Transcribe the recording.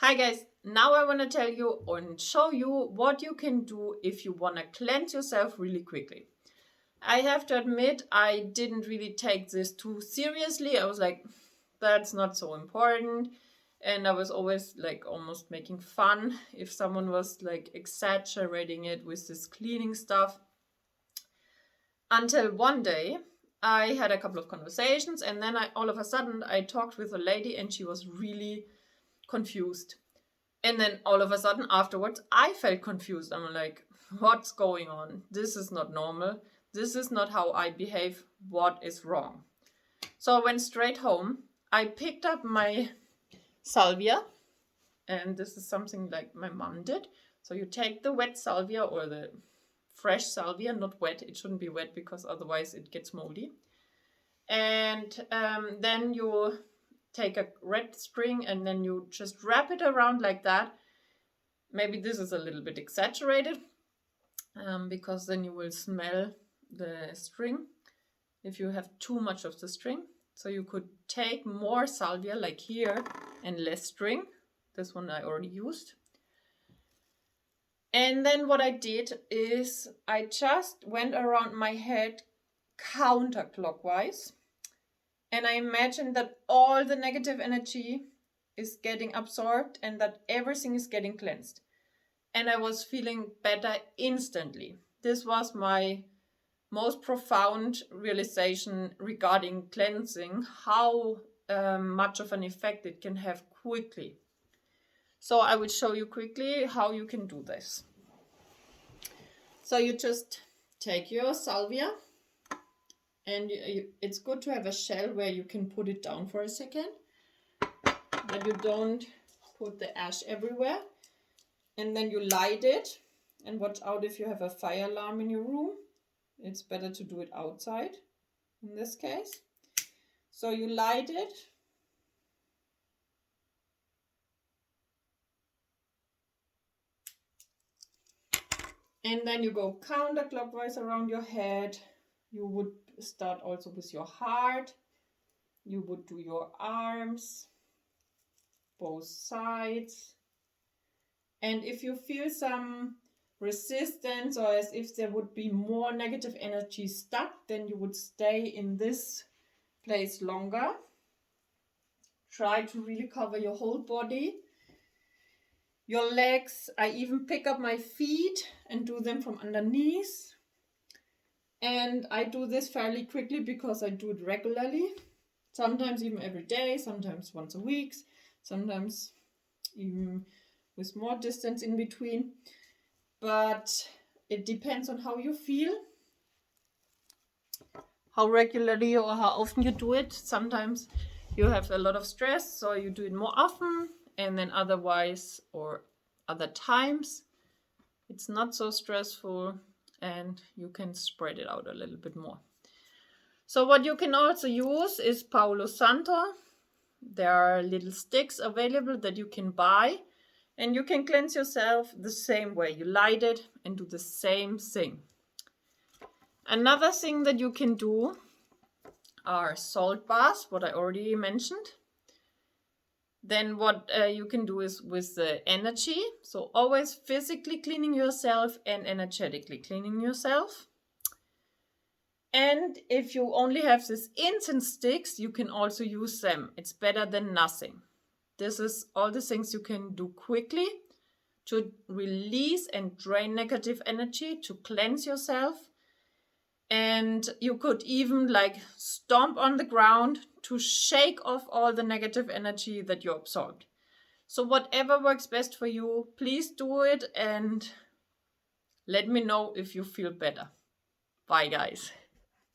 Hi guys, now I want to tell you and show you what you can do if you want to cleanse yourself really quickly. I have to admit, I didn't really take this too seriously. I was like, that's not so important. And I was always like almost making fun if someone was like exaggerating it with this cleaning stuff. Until one day, I had a couple of conversations and then all of a sudden I talked with a lady and she was really confused. And then all of a sudden afterwards, I felt confused. I'm like, what's going on? This is not normal. This is not how I behave. What is wrong? So I went straight home. I picked up my salvia. And this is something like my mom did. So you take the wet salvia or the fresh salvia, not wet. It shouldn't be wet because otherwise it gets moldy. And then you take a red string and then you just wrap it around like that. Maybe this is a little bit exaggerated because then you will smell the string if you have too much of the string. So you could take more salvia like here and less string. This one I already used. And then what I did is I just went around my head counterclockwise. And I imagined that all the negative energy is getting absorbed and that everything is getting cleansed. And I was feeling better instantly. This was my most profound realization regarding cleansing, how much of an effect it can have quickly. So I will show you quickly how you can do this. So you just take your salvia. And it's good to have a shell where you can put it down for a second, that you don't put the ash everywhere. And then you light it, and watch out if you have a fire alarm in your room. It's better to do it outside in this case. So you light it. And then you go counterclockwise around your head. You would start also with your heart. You would do your arms, both sides. And if you feel some resistance or as if there would be more negative energy stuck, then you would stay in this place longer. Try to really cover your whole body. Your legs, I even pick up my feet and do them from underneath. And I do this fairly quickly because I do it regularly. Sometimes even every day, sometimes once a week, sometimes even with more distance in between. But it depends on how you feel, how regularly or how often you do it. Sometimes you have a lot of stress, so you do it more often, and then otherwise or other times it's not so stressful and you can spread it out a little bit more. So what you can also use is Palo Santo. There are little sticks available that you can buy, and you can cleanse yourself the same way. You light it and do the same thing. Another thing that you can do are salt baths, what I already mentioned. Then what you can do is with the energy. So always physically cleaning yourself and energetically cleaning yourself. And if you only have these incense sticks, you can also use them. It's better than nothing. This is all the things you can do quickly to release and drain negative energy, to cleanse yourself. And you could even like stomp on the ground to shake off all the negative energy that you absorbed. So whatever works best for you, please do it and let me know if you feel better. Bye guys.